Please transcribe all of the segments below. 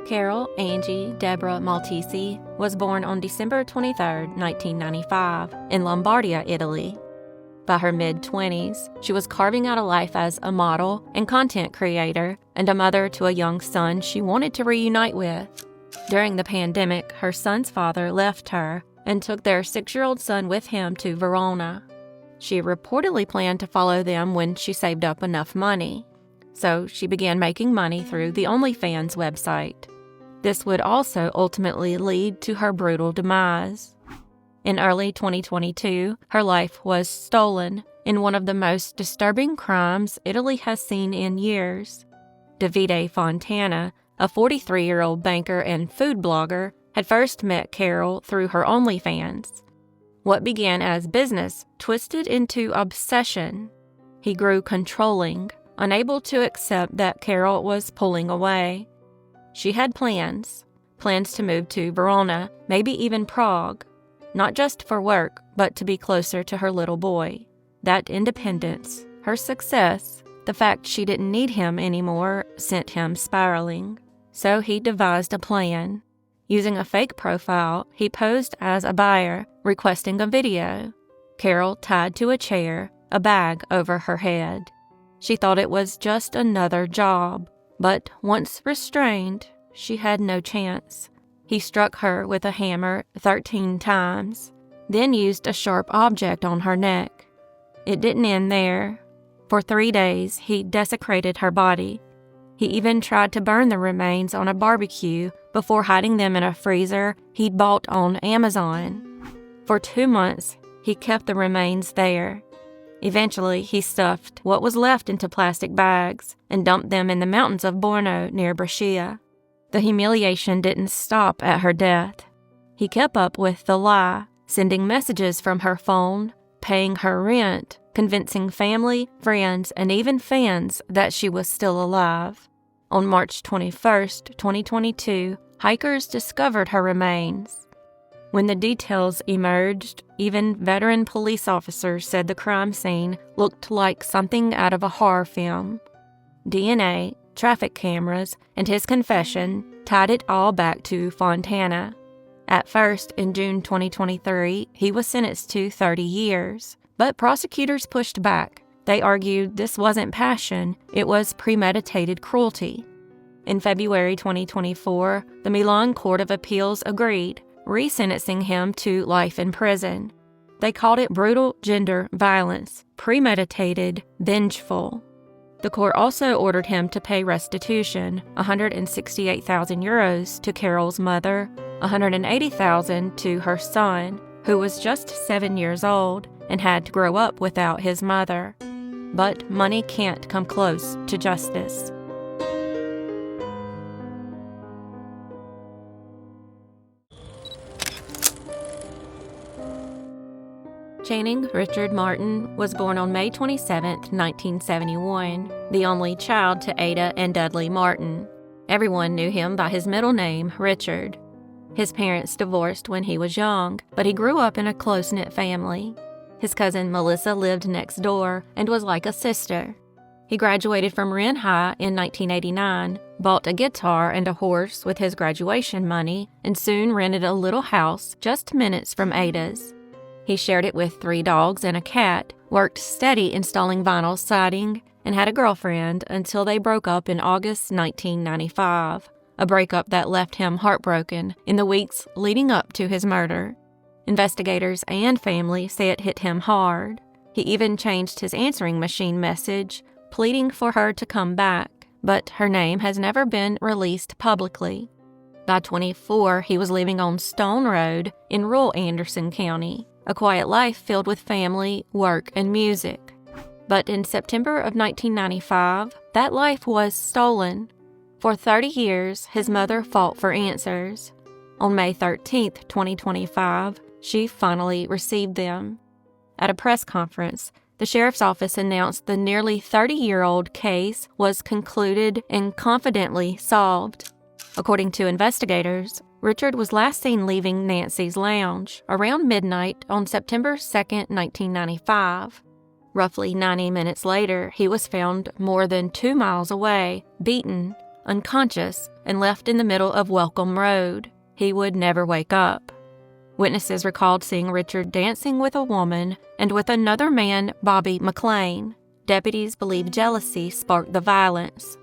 Carol Angie Deborah Maltesi was born on December 23, 1995, in Lombardia, Italy. By her mid-20s, she was carving out a life as a model and content creator and a mother to a young son she wanted to reunite with. During the pandemic, her son's father left her and took their 6-year-old son with him to Verona. She reportedly planned to follow them when she saved up enough money. So she began making money through the OnlyFans website. This would also ultimately lead to her brutal demise. In early 2022, her life was stolen in one of the most disturbing crimes Italy has seen in years. Davide Fontana, a 43-year-old banker and food blogger, had first met Carol through her OnlyFans. What began as business twisted into obsession. He grew controlling, unable to accept that Carol was pulling away. She had plans to move to Verona, maybe even Prague, not just for work, but to be closer to her little boy. That independence, her success, the fact she didn't need him anymore, sent him spiraling. So he devised a plan. Using a fake profile, he posed as a buyer, requesting a video. Carol tied to a chair, a bag over her head. She thought it was just another job, but once restrained, she had no chance. He struck her with a hammer 13 times, then used a sharp object on her neck. It didn't end there. For 3 days, he desecrated her body. He even tried to burn the remains on a barbecue before hiding them in a freezer he'd bought on Amazon. For 2 months, he kept the remains there. Eventually, he stuffed what was left into plastic bags and dumped them in the mountains of Borno near Brescia. The humiliation didn't stop at her death. He kept up with the lie, sending messages from her phone, paying her rent, convincing family, friends, and even fans that she was still alive. On March 21, 2022, hikers discovered her remains. When the details emerged, even veteran police officers said the crime scene looked like something out of a horror film. DNA, traffic cameras, and his confession tied it all back to Fontana. At first, in June 2023, he was sentenced to 30 years, but prosecutors pushed back. They argued this wasn't passion, it was premeditated cruelty. In February 2024, the Milan Court of Appeals agreed, resentencing him to life in prison. They called it brutal gender violence, premeditated, vengeful. The court also ordered him to pay restitution, 168,000 euros to Carol's mother, 180,000 to her son, who was just 7 years old and had to grow up without his mother. But money can't come close to justice. Channing Richard Martin was born on May 27, 1971, the only child to Ada and Dudley Martin. Everyone knew him by his middle name, Richard. His parents divorced when he was young, but he grew up in a close-knit family. His cousin Melissa lived next door and was like a sister. He graduated from Wren High in 1989, bought a guitar and a horse with his graduation money, and soon rented a little house just minutes from Ada's. He shared it with 3 dogs and a cat, worked steady installing vinyl siding, and had a girlfriend until they broke up in August 1995, a breakup that left him heartbroken in the weeks leading up to his murder. Investigators and family say it hit him hard. He even changed his answering machine message, pleading for her to come back, but her name has never been released publicly. By 24, he was living on Stone Road in rural Anderson County, a quiet life filled with family, work, and music. But in September of 1995, that life was stolen. For 30 years, his mother fought for answers. On May 13, 2025, she finally received them. At a press conference, the sheriff's office announced the nearly 30-year-old case was concluded and confidently solved. According to investigators, Richard was last seen leaving Nancy's lounge around midnight on September 2, 1995. Roughly 90 minutes later, he was found more than 2 miles away, beaten, unconscious, and left in the middle of Welcome Road. He would never wake up. Witnesses recalled seeing Richard dancing with a woman and with another man, Bobby McLean. Deputies believe jealousy sparked the violence.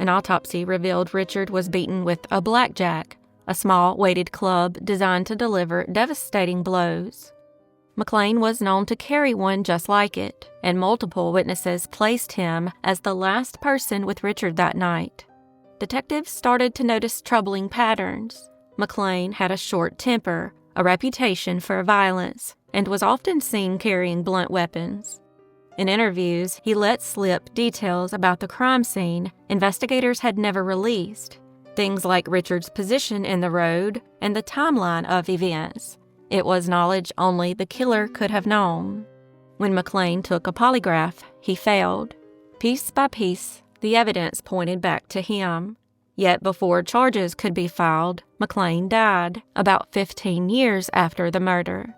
An autopsy revealed Richard was beaten with a blackjack, a small weighted club designed to deliver devastating blows. McLean was known to carry one just like it, and multiple witnesses placed him as the last person with Richard that night. Detectives started to notice troubling patterns. McLean had a short temper, a reputation for violence, and was often seen carrying blunt weapons. In interviews, he let slip details about the crime scene investigators had never released, things like Richard's position in the road and the timeline of events. It was knowledge only the killer could have known. When McLean took a polygraph, he failed. Piece by piece, the evidence pointed back to him. Yet before charges could be filed, McLean died, about 15 years after the murder.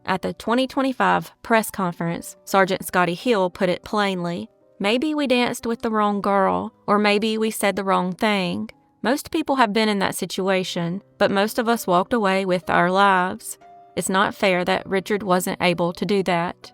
At the 2025 press conference, Sergeant Scotty Hill put it plainly, "Maybe we danced with the wrong girl, or maybe we said the wrong thing. Most people have been in that situation, but most of us walked away with our lives. It's not fair that Richard wasn't able to do that."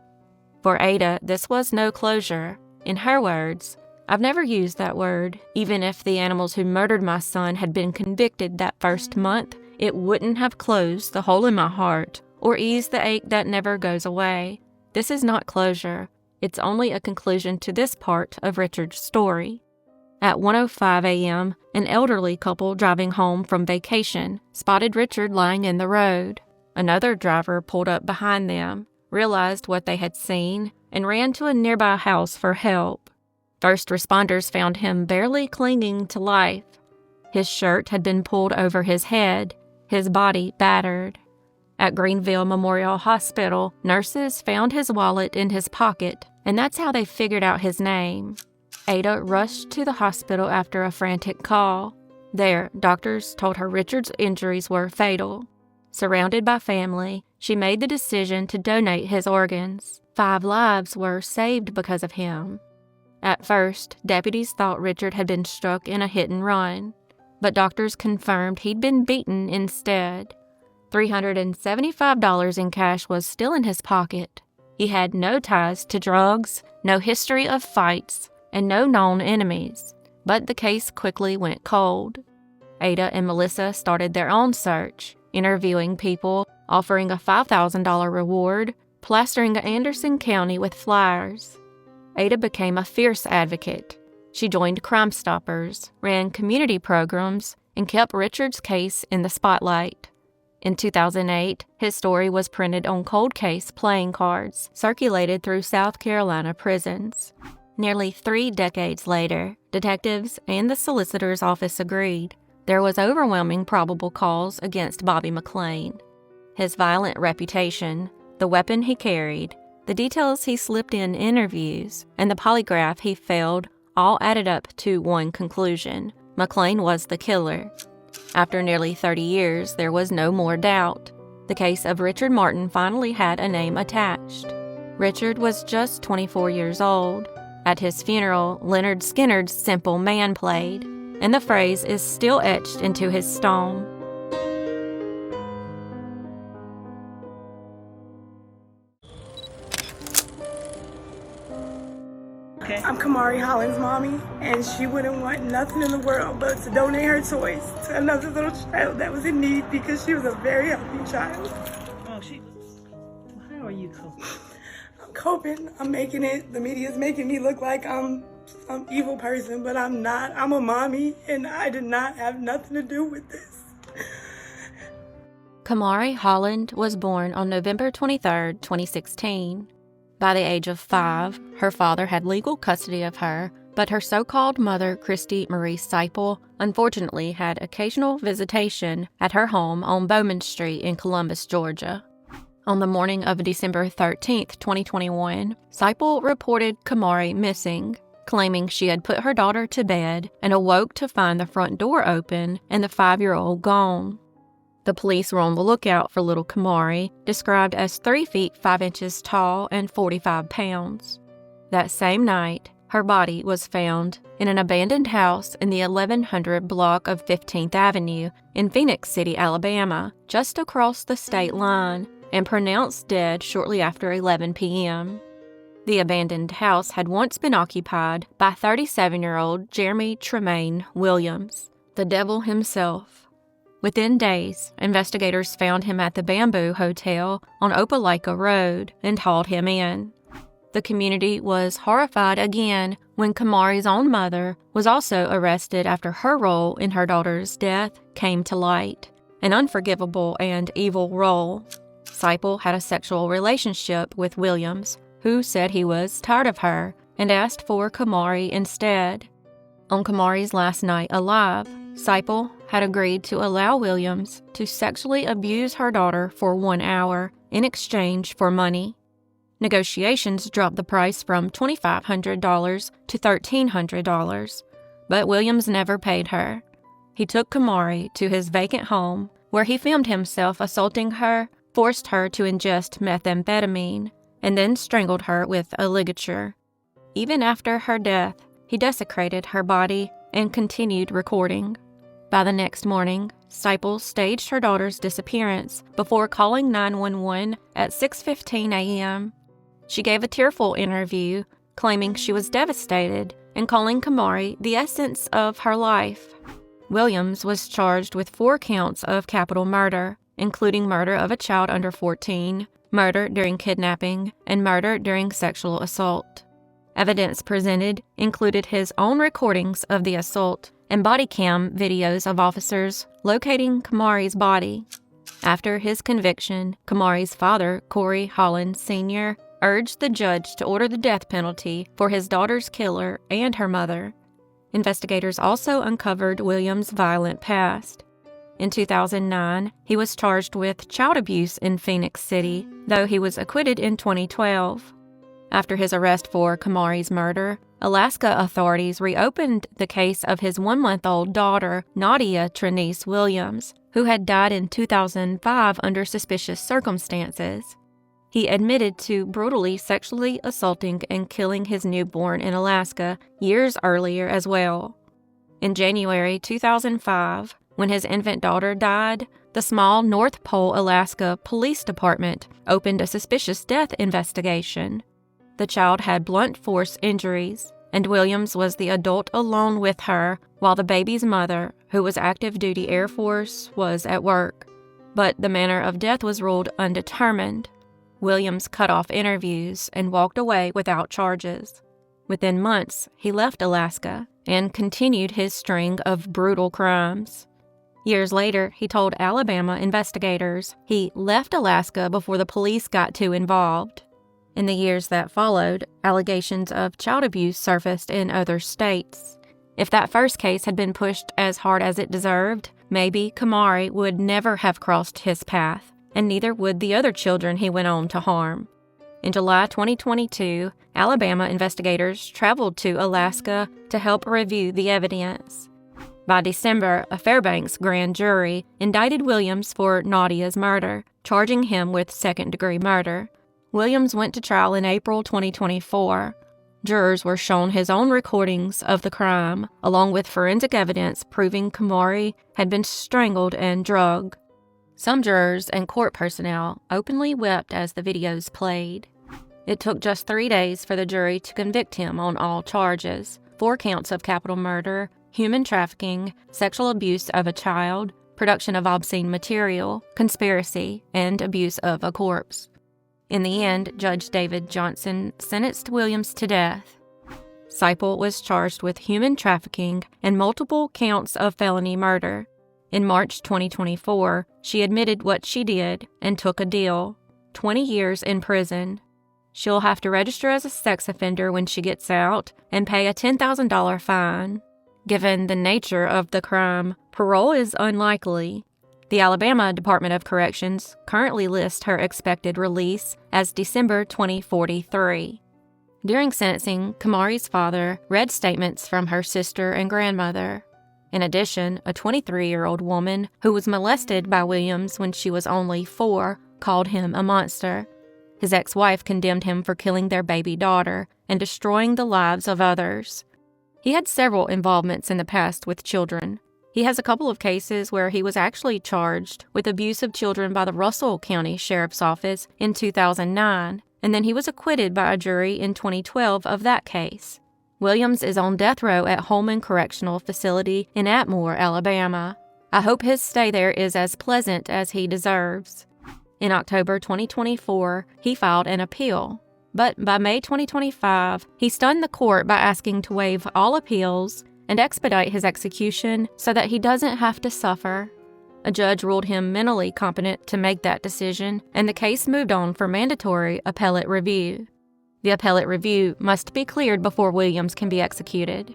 For Ada, this was no closure. In her words, "I've never used that word. Even if the animals who murdered my son had been convicted that first month, it wouldn't have closed the hole in my heart or eased the ache that never goes away. This is not closure. It's only a conclusion to this part of Richard's story." At 1:05 a.m., an elderly couple driving home from vacation spotted Richard lying in the road. Another driver pulled up behind them, realized what they had seen, and ran to a nearby house for help. First responders found him barely clinging to life. His shirt had been pulled over his head, his body battered. At Greenville Memorial Hospital, nurses found his wallet in his pocket, and that's how they figured out his name. Ada rushed to the hospital after a frantic call. There, doctors told her Richard's injuries were fatal. Surrounded by family, she made the decision to donate his organs. 5 lives were saved because of him. At first, deputies thought Richard had been struck in a hit and run, but doctors confirmed he'd been beaten instead. $375 in cash was still in his pocket. He had no ties to drugs, no history of fights, and no known enemies. But the case quickly went cold. Ada and Melissa started their own search, interviewing people, offering a $5,000 reward, plastering Anderson County with flyers. Ada became a fierce advocate. She joined Crime Stoppers, ran community programs, and kept Richard's case in the spotlight. In 2008, his story was printed on cold case playing cards, circulated through South Carolina prisons. Nearly 3 decades later, detectives and the solicitor's office agreed there was overwhelming probable cause against Bobby McLean. His violent reputation, the weapon he carried, the details he slipped in interviews, and the polygraph he failed all added up to one conclusion: McLean was the killer. After nearly 30 years, there was no more doubt. The case of Richard Martin finally had a name attached. Richard was just 24 years old. At his funeral, Leonard Skinner's Simple Man played, and the phrase is still etched into his stone. Okay. I'm Kamarie Holland's mommy, and she wouldn't want nothing in the world but to donate her toys to another little child that was in need because she was a very healthy child. Oh, how are you coping? I'm coping. I'm making it. The media's making me look like I'm some evil person, but I'm not. I'm a mommy, and I did not have nothing to do with this. Kamarie Holland was born on November 23, 2016. By the age of 5, her father had legal custody of her, but her so-called mother, Christy Marie Seipel, unfortunately had occasional visitation at her home on Bowman Street in Columbus, Georgia. On the morning of December 13, 2021, Seipel reported Kamarie missing, claiming she had put her daughter to bed and awoke to find the front door open and the 5-year-old gone. The police were on the lookout for little Kamarie, described as 3 feet 5 inches tall and 45 pounds. That same night, her body was found in an abandoned house in the 1100 block of 15th Avenue in Phoenix City, Alabama, just across the state line, and pronounced dead shortly after 11 p.m. The abandoned house had once been occupied by 37-year-old Jeremy Tremaine Williams, the devil himself. Within days, investigators found him at the Bamboo Hotel on Opelika Road and hauled him in. The community was horrified again when Kamarie's own mother was also arrested after her role in her daughter's death came to light, an unforgivable and evil role. Seipel had a sexual relationship with Williams, who said he was tired of her and asked for Kamarie instead. On Kamarie's last night alive, Seipel had agreed to allow Williams to sexually abuse her daughter for 1 hour in exchange for money. Negotiations dropped the price from $2,500 to $1,300, but Williams never paid her. He took Kamarie to his vacant home, where he filmed himself assaulting her, forced her to ingest methamphetamine, and then strangled her with a ligature. Even after her death, he desecrated her body and continued recording. By the next morning, Seipel staged her daughter's disappearance before calling 911 at 6:15 a.m. She gave a tearful interview, claiming she was devastated and calling Kamarie the essence of her life. Williams was charged with 4 counts of capital murder, including murder of a child under 14, murder during kidnapping, and murder during sexual assault. Evidence presented included his own recordings of the assault and body cam videos of officers locating Kamarie's body. After his conviction, Kamarie's father, Kamarie Holland Sr., urged the judge to order the death penalty for his daughter's killer and her mother. Investigators also uncovered Williams' violent past. In 2009, he was charged with child abuse in Phoenix City, though he was acquitted in 2012. After his arrest for Kamarie's murder, Alaska authorities reopened the case of his 1-month-old daughter, Nadia Trenice Williams, who had died in 2005 under suspicious circumstances. He admitted to brutally sexually assaulting and killing his newborn in Alaska years earlier as well. In January 2005, when his infant daughter died, the small North Pole, Alaska Police Department opened a suspicious death investigation. The child had blunt force injuries, and Williams was the adult alone with her while the baby's mother, who was active duty Air Force, was at work. But the manner of death was ruled undetermined. Williams cut off interviews and walked away without charges. Within months, he left Alaska and continued his string of brutal crimes. Years later, he told Alabama investigators he left Alaska before the police got too involved. In the years that followed, allegations of child abuse surfaced in other states. If that first case had been pushed as hard as it deserved, maybe Kamarie would never have crossed his path, and neither would the other children he went on to harm. In July 2022, Alabama investigators traveled to Alaska to help review the evidence. By December, a Fairbanks grand jury indicted Williams for Nadia's murder, charging him with second-degree murder. Williams went to trial in April 2024. Jurors were shown his own recordings of the crime, along with forensic evidence proving Kamarie had been strangled and drugged. Some jurors and court personnel openly wept as the videos played. It took just 3 days for the jury to convict him on all charges: 4 counts of capital murder, human trafficking, sexual abuse of a child, production of obscene material, conspiracy, and abuse of a corpse. In the end, Judge David Johnson sentenced Williams to death. Seipel was charged with human trafficking and multiple counts of felony murder. In March 2024, she admitted what she did and took a deal: 20 years in prison. She'll have to register as a sex offender when she gets out and pay a $10,000 fine. Given the nature of the crime, parole is unlikely. The Alabama Department of Corrections currently lists her expected release as December 2043. During sentencing, Kamarie's father read statements from her sister and grandmother. In addition, a 23-year-old woman who was molested by Williams when she was only 4 called him a monster. His ex-wife condemned him for killing their baby daughter and destroying the lives of others. He had several involvements in the past with children. He has a couple of cases where he was actually charged with abuse of children by the Russell County Sheriff's Office in 2009, and then he was acquitted by a jury in 2012 of that case. Williams is on death row at Holman Correctional Facility in Atmore, Alabama. I hope his stay there is as pleasant as he deserves. In October 2024, he filed an appeal. But by May 2025, he stunned the court by asking to waive all appeals and expedite his execution so that he doesn't have to suffer. A judge ruled him mentally competent to make that decision, and the case moved on for mandatory appellate review. The appellate review must be cleared before Williams can be executed.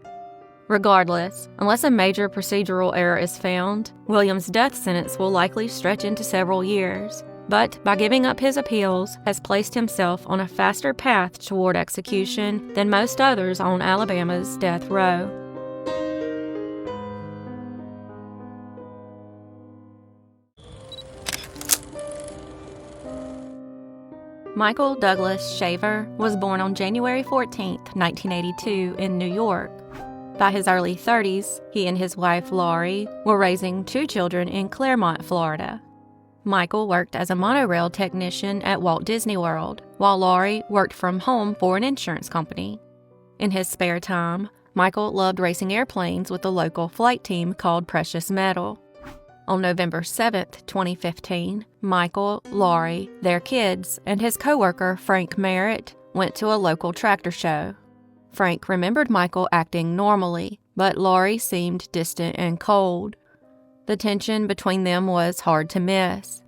Regardless, unless a major procedural error is found, Williams' death sentence will likely stretch into several years, but by giving up his appeals, has placed himself on a faster path toward execution than most others on Alabama's death row. Michael Douglas Shaver was born on January 14, 1982, in New York. By his early 30s, he and his wife, Laurie, were raising 2 children in Claremont, Florida. Michael worked as a monorail technician at Walt Disney World, while Laurie worked from home for an insurance company. In his spare time, Michael loved racing airplanes with a local flight team called Precious Metal. On November 7, 2015, Michael, Laurie, their kids, and his coworker Frank Merritt went to a local tractor show. Frank remembered Michael acting normally, but Laurie seemed distant and cold. The tension between them was hard to miss.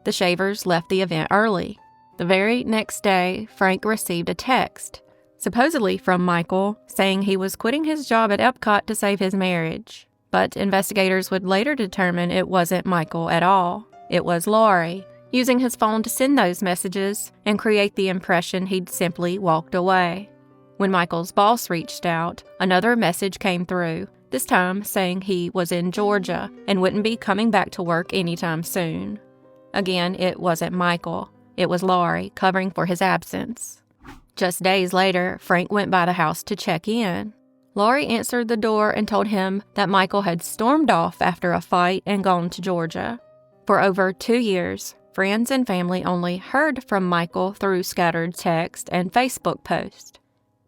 The Shavers left the event early. The very next day, Frank received a text, supposedly from Michael, saying he was quitting his job at Epcot to save his marriage. But investigators would later determine it wasn't Michael at all. It was Laurie, using his phone to send those messages and create the impression he'd simply walked away. When Michael's boss reached out, another message came through, this time saying he was in Georgia and wouldn't be coming back to work anytime soon. Again, it wasn't Michael. It was Laurie, covering for his absence. Just days later, Frank went by the house to check in. Laurie answered the door and told him that Michael had stormed off after a fight and gone to Georgia. For over 2 years, friends and family only heard from Michael through scattered text and Facebook posts.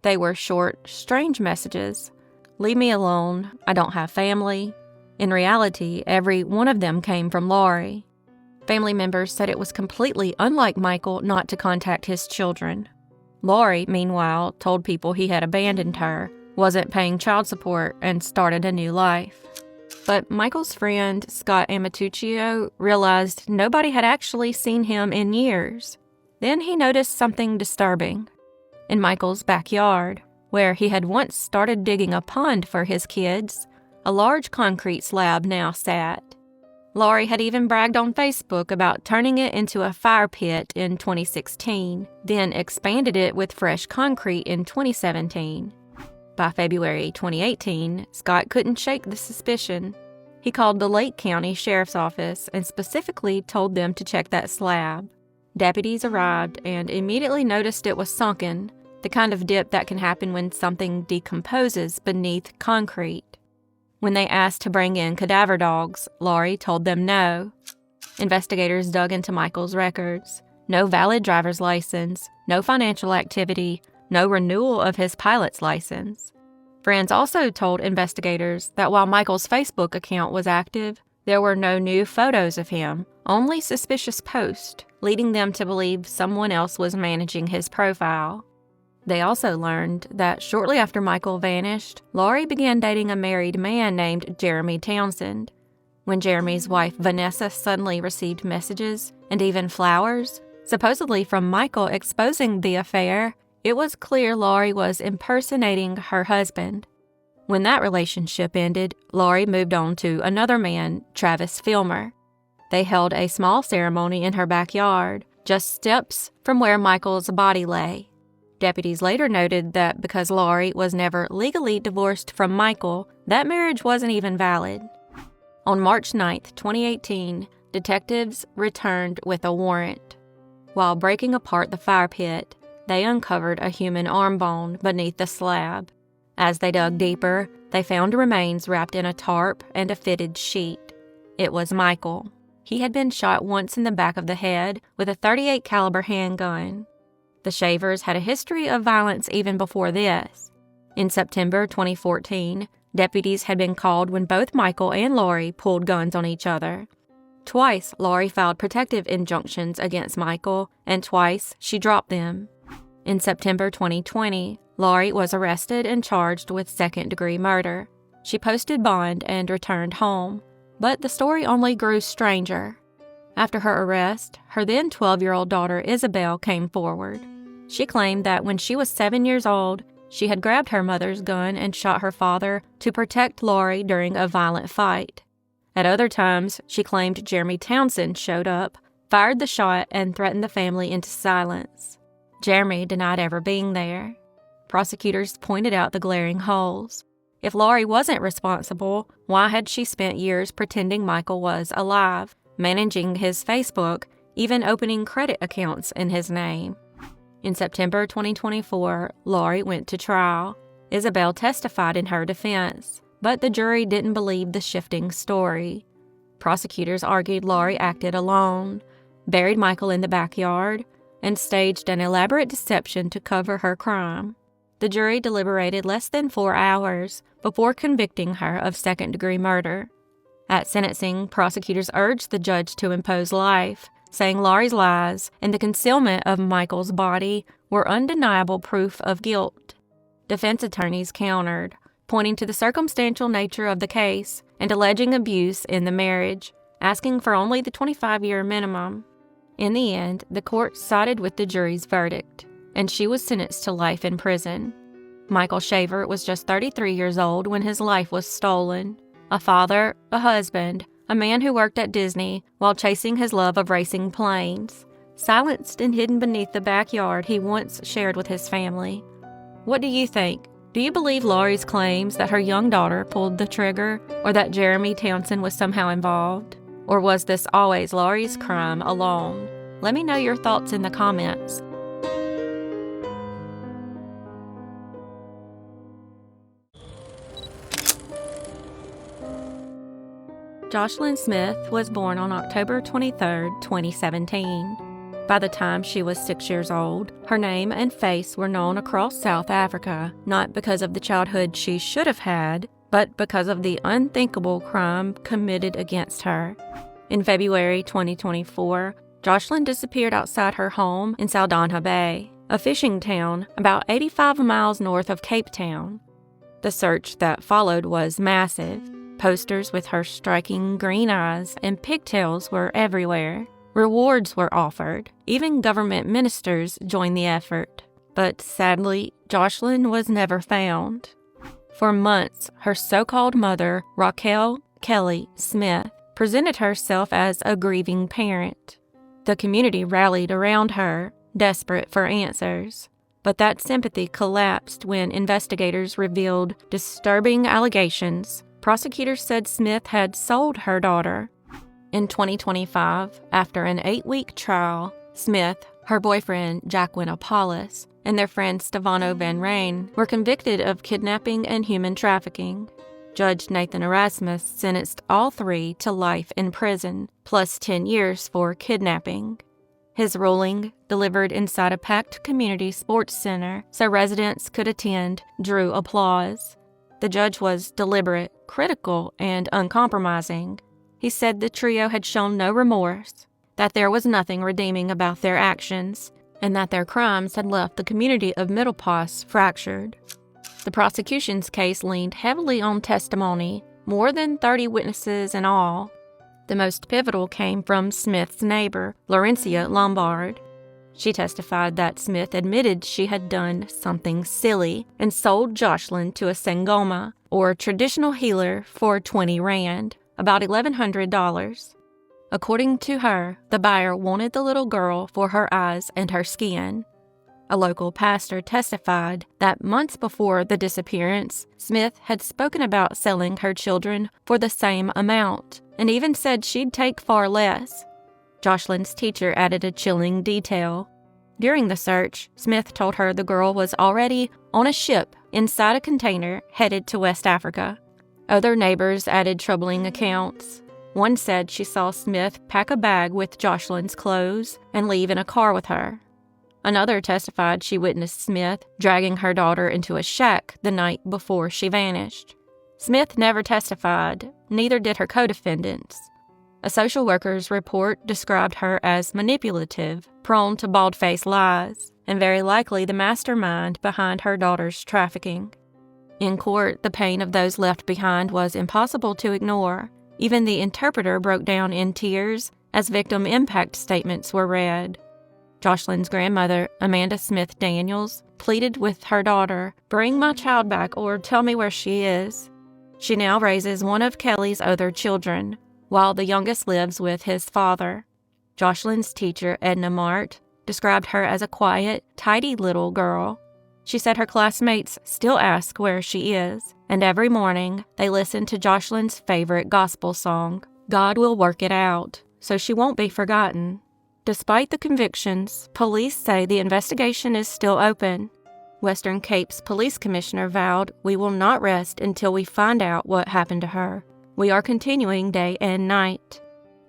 They were short, strange messages. "Leave me alone. I don't have family." In reality, every one of them came from Laurie. Family members said it was completely unlike Michael not to contact his children. Laurie, meanwhile, told people he had abandoned her, wasn't paying child support, and started a new life. But Michael's friend, Scott Amatuccio, realized nobody had actually seen him in years. Then he noticed something disturbing. In Michael's backyard, where he had once started digging a pond for his kids, a large concrete slab now sat. Laurie had even bragged on Facebook about turning it into a fire pit in 2016, then expanded it with fresh concrete in 2017. By February 2018, Scott couldn't shake the suspicion. He called the Lake County Sheriff's Office and specifically told them to check that slab. Deputies arrived and immediately noticed it was sunken, the kind of dip that can happen when something decomposes beneath concrete. When they asked to bring in cadaver dogs, Laurie told them no. Investigators dug into Michael's records. No valid driver's license, no financial activity, no renewal of his pilot's license. Friends also told investigators that while Michael's Facebook account was active, there were no new photos of him, only suspicious posts, leading them to believe someone else was managing his profile. They also learned that shortly after Michael vanished, Laurie began dating a married man named Jeremy Townsend. When Jeremy's wife Vanessa suddenly received messages and even flowers, supposedly from Michael exposing the affair, it was clear Laurie was impersonating her husband. When that relationship ended, Laurie moved on to another man, Travis Filmer. They held a small ceremony in her backyard, just steps from where Michael's body lay. Deputies later noted that because Laurie was never legally divorced from Michael, that marriage wasn't even valid. On March 9, 2018, detectives returned with a warrant. While breaking apart the fire pit, they uncovered a human arm bone beneath the slab. As they dug deeper, they found remains wrapped in a tarp and a fitted sheet. It was Michael. He had been shot once in the back of the head with a .38 caliber handgun. The Shavers had a history of violence even before this. In September 2014, deputies had been called when both Michael and Lori pulled guns on each other. Twice, Lori filed protective injunctions against Michael, and twice she dropped them. In September 2020, Lori was arrested and charged with second-degree murder. She posted bond and returned home, but the story only grew stranger. After her arrest, her then 12-year-old daughter Isabel came forward. She claimed that when she was 7 years old, she had grabbed her mother's gun and shot her father to protect Lori during a violent fight. At other times, she claimed Jeremy Townsend showed up, fired the shot, and threatened the family into silence. Jeremy denied ever being there. Prosecutors pointed out the glaring holes. If Lori wasn't responsible, why had she spent years pretending Michael was alive, managing his Facebook, even opening credit accounts in his name? In September 2024, Lori went to trial. Isabel testified in her defense, but the jury didn't believe the shifting story. Prosecutors argued Lori acted alone, buried Michael in the backyard, and staged an elaborate deception to cover her crime. The jury deliberated less than 4 hours before convicting her of second-degree murder. At sentencing, prosecutors urged the judge to impose life, saying Lori's lies and the concealment of Michael's body were undeniable proof of guilt. Defense attorneys countered, pointing to the circumstantial nature of the case and alleging abuse in the marriage, asking for only the 25-year minimum. In the end, the court sided with the jury's verdict, and she was sentenced to life in prison. Michael Shaver was just 33 years old when his life was stolen. A father, a husband, a man who worked at Disney while chasing his love of racing planes, silenced and hidden beneath the backyard he once shared with his family. What do you think? Do you believe Lori's claims that her young daughter pulled the trigger, or that Jeremy Townsend was somehow involved? Or was this always Lori's crime alone? Let me know your thoughts in the comments. Joslin Smith was born on October 23, 2017. By the time she was 6 years old, her name and face were known across South Africa, not because of the childhood she should have had, but because of the unthinkable crime committed against her. In February 2024, Joslin disappeared outside her home in Saldanha Bay, a fishing town about 85 miles north of Cape Town. The search that followed was massive. Posters with her striking green eyes and pigtails were everywhere. Rewards were offered. Even government ministers joined the effort. But sadly, Joslin was never found. For months, her so-called mother, Raquel Kelly Smith, presented herself as a grieving parent. The community rallied around her, desperate for answers. But that sympathy collapsed when investigators revealed disturbing allegations. Prosecutors said Smith had sold her daughter. In 2025, after an 8-week trial, Smith, her boyfriend Jacqueline Apollos, and their friend Stefano Van Rijn were convicted of kidnapping and human trafficking. Judge Nathan Erasmus sentenced all three to life in prison, plus 10 years for kidnapping. His ruling, delivered inside a packed community sports center so residents could attend, drew applause. The judge was deliberate, critical, and uncompromising. He said the trio had shown no remorse, that there was nothing redeeming about their actions, and that their crimes had left the community of Middelpas fractured. The prosecution's case leaned heavily on testimony, more than 30 witnesses in all. The most pivotal came from Smith's neighbor, Laurencia Lombard. She testified that Smith admitted she had done something silly and sold Joslin to a Sangoma, or traditional healer, for 20 rand, about $1,100. According to her, the buyer wanted the little girl for her eyes and her skin. A local pastor testified that months before the disappearance, Smith had spoken about selling her children for the same amount, and even said she'd take far less. Joslin's teacher added a chilling detail. During the search, Smith told her the girl was already on a ship inside a container headed to West Africa. Other neighbors added troubling accounts. One said she saw Smith pack a bag with Joslin's clothes and leave in a car with her. Another testified she witnessed Smith dragging her daughter into a shack the night before she vanished. Smith never testified, neither did her co-defendants. A social worker's report described her as manipulative, prone to bald-faced lies, and very likely the mastermind behind her daughter's trafficking. In court, the pain of those left behind was impossible to ignore. Even the interpreter broke down in tears as victim impact statements were read. Joslin's grandmother, Amanda Smith Daniels, pleaded with her daughter, "Bring my child back or tell me where she is." She now raises one of Kelly's other children, while the youngest lives with his father. Joslin's teacher, Edna Mart, described her as a quiet, tidy little girl. She said her classmates still ask where she is, and every morning they listen to Joslin's favorite gospel song, "God Will Work It Out," so she won't be forgotten. Despite the convictions, police say the investigation is still open. Western Cape's police commissioner vowed, "We will not rest until we find out what happened to her. We are continuing day and night."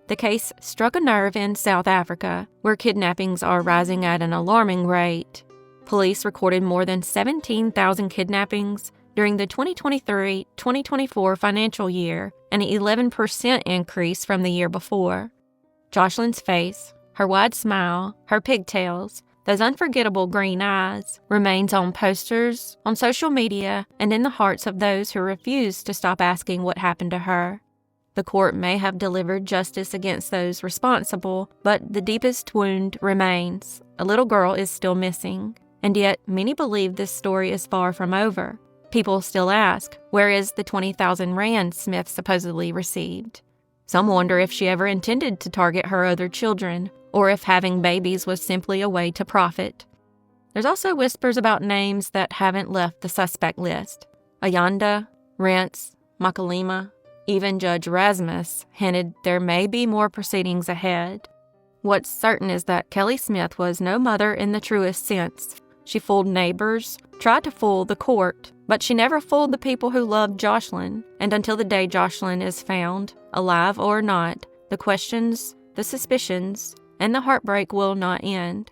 The case struck a nerve in South Africa, where kidnappings are rising at an alarming rate. Police recorded more than 17,000 kidnappings during the 2023-2024 financial year, an 11% increase from the year before. Joslin's face, her wide smile, her pigtails, those unforgettable green eyes, remains on posters, on social media, and in the hearts of those who refuse to stop asking what happened to her. The court may have delivered justice against those responsible, but the deepest wound remains. A little girl is still missing, and yet many believe this story is far from over. People still ask, where is the 20,000 rand Smith supposedly received? Some wonder if she ever intended to target her other children, or if having babies was simply a way to profit. There's also whispers about names that haven't left the suspect list. Ayanda, Rents, Makalima, even Judge Rasmus hinted there may be more proceedings ahead. What's certain is that Kelly Smith was no mother in the truest sense. She fooled neighbors, tried to fool the court, but she never fooled the people who loved Joslin. And until the day Joslin is found, alive or not, the questions, the suspicions, and the heartbreak will not end.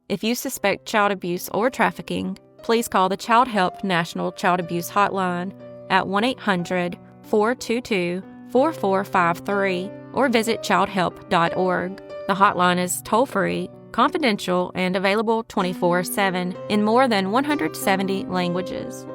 If you suspect child abuse or trafficking, please call the Child Help National Child Abuse Hotline at 1-800-422-4453 or visit childhelp.org. The hotline is toll-free, confidential, and available 24/7 in more than 170 languages.